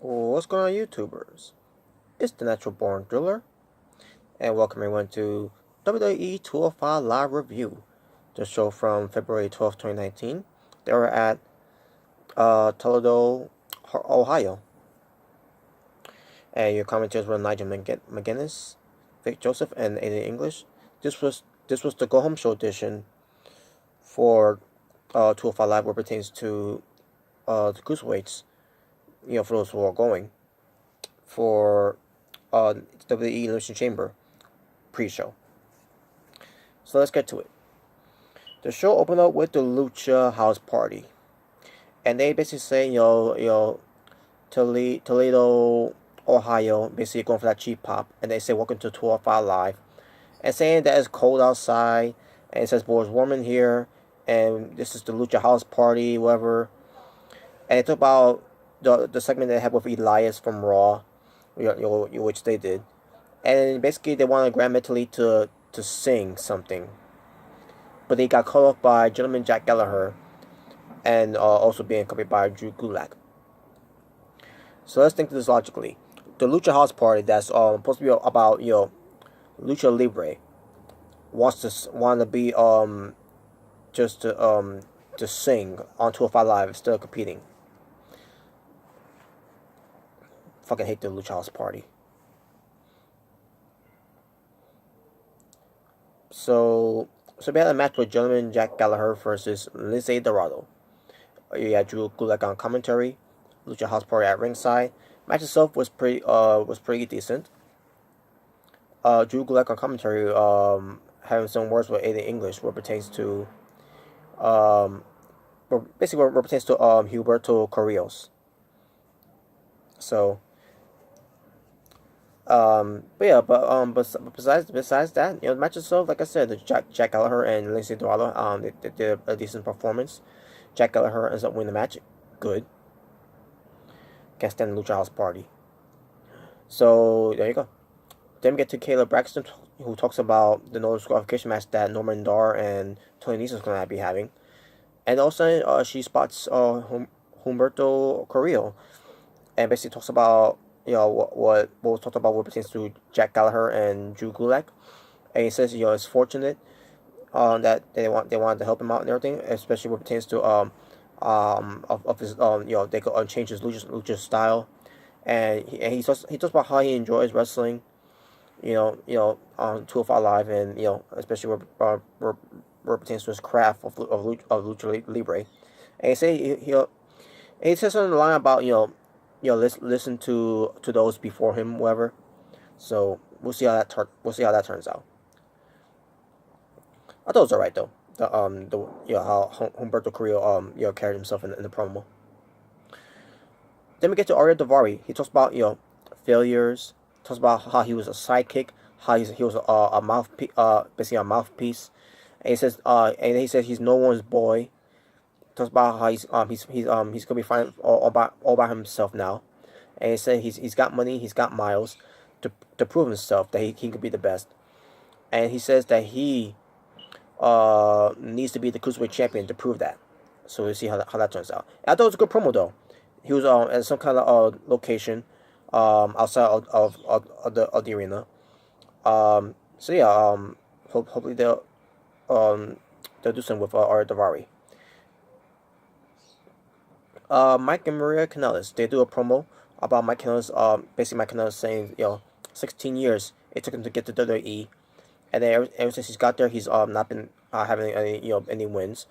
What's going on, YouTubers? It's the Natural Born Driller, and welcome everyone to WWE 205 Live Review, the show from February 12th, 2019. They were at Toledo, Ohio, and your commentators were Nigel McGuinness, Vic Joseph, and Aiden English. This was the Go Home Show edition for 205 Live, where it pertains to the cruiserweights. For those who are going for WWE Elimination Chamber pre-show. So let's get to it. The show opened up with the Lucha House Party, and they basically say, Toledo, Ohio, basically going for that cheap pop, and they say welcome to 205 Live, and saying that it's cold outside, and it says, "Boy, it's warm in here," and this is the Lucha House Party, whatever. And they talk about the segment they had with Elias from Raw, which they did, and basically they wanted Grand Metalik to sing something, but they got cut off by Gentleman Jack Gallagher, and also being accompanied by Drew Gulak. So let's think this logically. The Lucha House Party that's supposed to be about Lucha Libre want to be just to sing on 205 Live instead of competing. Fucking hate the Lucha House Party. So we had a match with Gentleman Jack Gallagher versus Lindsay Dorado. You had Drew Gulak on commentary, Lucha House Party at ringside. Match itself was pretty decent. Drew Gulak on commentary, having some words with Aiden English, what pertains to Humberto Carrillos. So, but besides that, the match itself, like I said, the Jack Gallagher and Lindsay Dorado, they did a decent performance. Jack Gallagher ends up winning the match. Good. Can't stand the Lucha House Party. So there you go. Then we get to Kayla Braxton, who talks about the no disqualification match that Norman Dar and Tony Nese is going to be having, and also she spots Humberto Carrillo, and basically talks about what was talked about what pertains to Jack Gallagher and Drew Gulak, and he says it's fortunate that they wanted to help him out and everything, especially what pertains to of his they could change his lucha style, and he talks about how he enjoys wrestling, on 205 Live, and especially where pertains to his craft of lucha libre, and he says something in the line about listen to those before him, whatever. So we'll see how that turns out. I thought it was alright though. How Humberto Carrillo carried himself in the promo. Then we get to Ariel Daivari. He talks about failures. Talks about how he was a sidekick. How he was a mouthpiece, basically a mouthpiece. And he says he's no one's boy. Talks about how he's gonna be fine all by himself now. And he said he's got money, he's got miles to prove himself that he could be the best. And he says that he needs to be the cruiserweight champion to prove that. So we'll see how that turns out. I thought it was a good promo though. He was at some kind of location outside of the arena. Hopefully they'll do something with Ariel Daivari. Mike and Maria Kanellis, they do a promo about Mike Kanellis. Basically Mike Kanellis saying 16 years it took him to get to WWE, and then ever since he's got there, he's not been having any wins.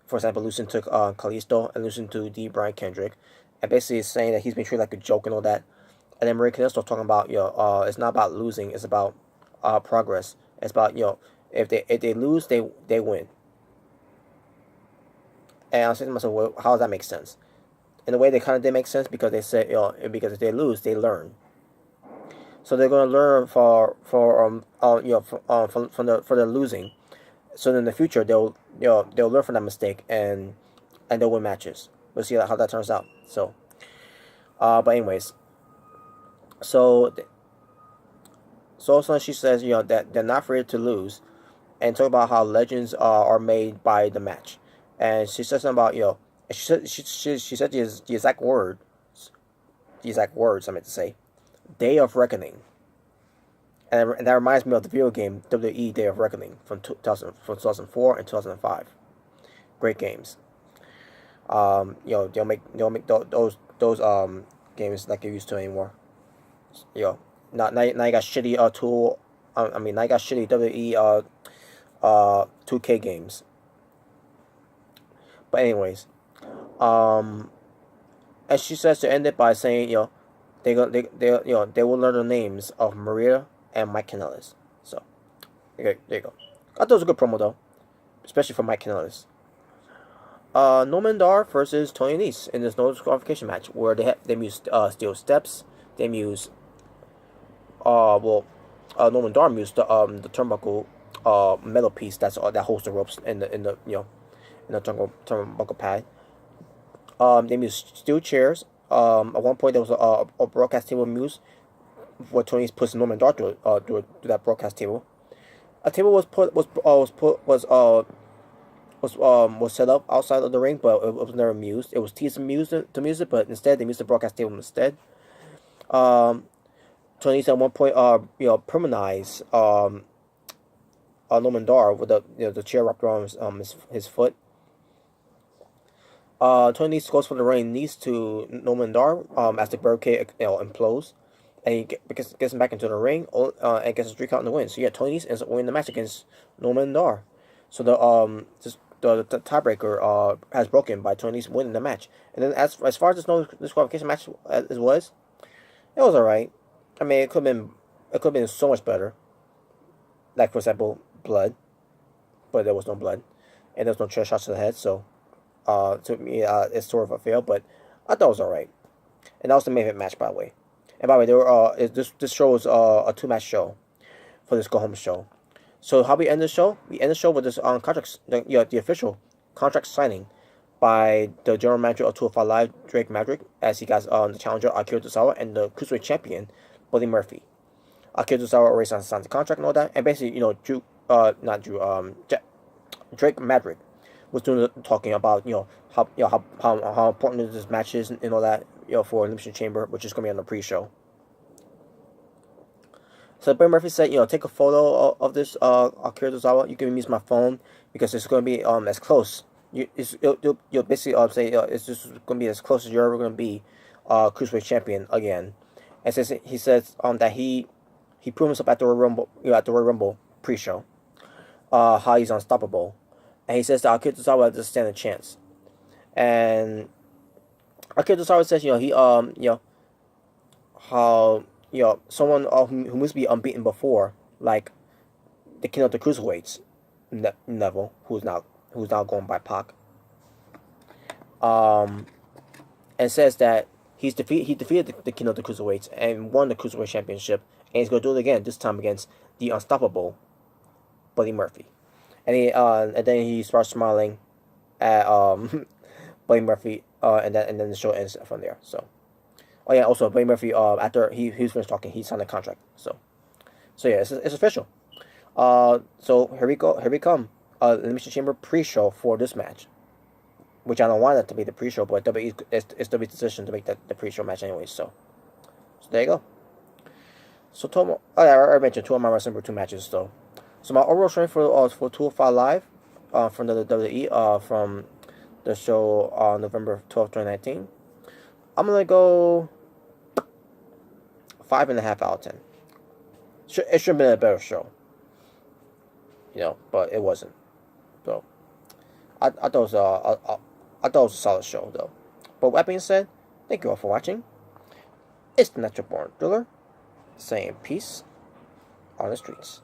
For example, losing to Kalisto and losing to D. Brian Kendrick, and basically saying that he's been treated like a joke and all that. And then Maria Kanellis was talking about it's not about losing, it's about progress. It's about if they lose, they win. And I was thinking to myself, well, how does that make sense? In a way, they kind of did make sense, because they said because if they lose, they learn. So they're going to learn for their losing. So in the future, they'll learn from that mistake, and they'll win matches. We'll see how that turns out. So, but anyways, so also she says that they're not afraid to lose, and talk about how legends are made by the match. And she said something about she said the exact words the exact words I meant to say. Day of Reckoning. And that reminds me of the video game WWE Day of Reckoning from 2004 and 2005. Great games. They'll make those games like they used to anymore. Now you got shitty tool. Now you got shitty WWE 2K games. But anyways, and she says to end it by saying, they will learn the names of Maria and Mike Kanellis. So, okay, there you go. I thought it was a good promo though, especially for Mike Kanellis. Noam Dar versus Tony Nese in this no disqualification match, where they used steel steps. They used Noam Dar used the turnbuckle metal piece that holds the ropes in the turnbuckle pad. They used steel chairs. At one point there was a broadcast table used where Tony puts Noam Dar through that broadcast table. A table was set up outside of the ring, but it was never used. It was teased to use it, but instead they used the broadcast table instead. Tony at one point permanized Noam Dar with the chair wrapped around his foot. Tony Nese goes for the ring, knees to Noam Dar as the barricade implodes, and he gets him back into the ring and gets a 3 count in the win. So yeah, Tony Nese ends up winning the match against Noam Dar. So the tiebreaker has broken by Tony Nese winning the match. And then as far as this no disqualification match it was alright. I mean, it could have been so much better. Like for example, blood, but there was no blood, and there was no chair shots to the head. So, to me, it's sort of a fail. But I thought it was alright. And that was the main event match, by the way. And by the way, there were this show was a 2-match show for this go home show. So how we end the show? We end the show with this contract, the official contract signing by the general manager of 205 Live, Drake Maverick, as he got the challenger Akira Tozawa and the cruiserweight champion Buddy Murphy. Akira Tozawa already signed the contract and all that, and basically, Drake Maverick was doing the talking about how important this match is and all that for Elimination Chamber, which is gonna be on the pre-show. So Buddy Murphy said, take a photo of this Akira Tozawa. You can use my phone because it's gonna be as close. You'll basically say it's just gonna be as close as you're ever gonna be cruiserweight champion again. And he says that he proved himself at the Royal Rumble pre-show. How he's unstoppable, and he says that Akira Tozawa doesn't stand a chance. And Akira Tozawa says how someone who must be unbeaten before, like the king of the cruiserweights, Neville, who's now going by Pac. And says that he defeated the king of the cruiserweights and won the cruiserweight championship, and he's gonna do it again. This time against the unstoppable Buddy Murphy. And then he starts smiling at Buddy Murphy, and then the show ends from there. So. Oh yeah, also Buddy Murphy, after he was finished talking, he signed a contract. So yeah, it's official. So here we come. Elimination Chamber pre-show for this match, which I don't want that to be the pre-show, but it's WWE's decision to make that the pre-show match anyway. So there you go. So I mentioned 2 of my wrestling 2 matches. So my overall strength for 205 Live, from the WWE, from the show on November 12th, 2019. I'm gonna go 5.5 out of 10. It should have been a better show, but it wasn't. So I thought it was a solid show though. But with that being said, thank you all for watching. It's the Natural Born Thriller, saying peace on the streets.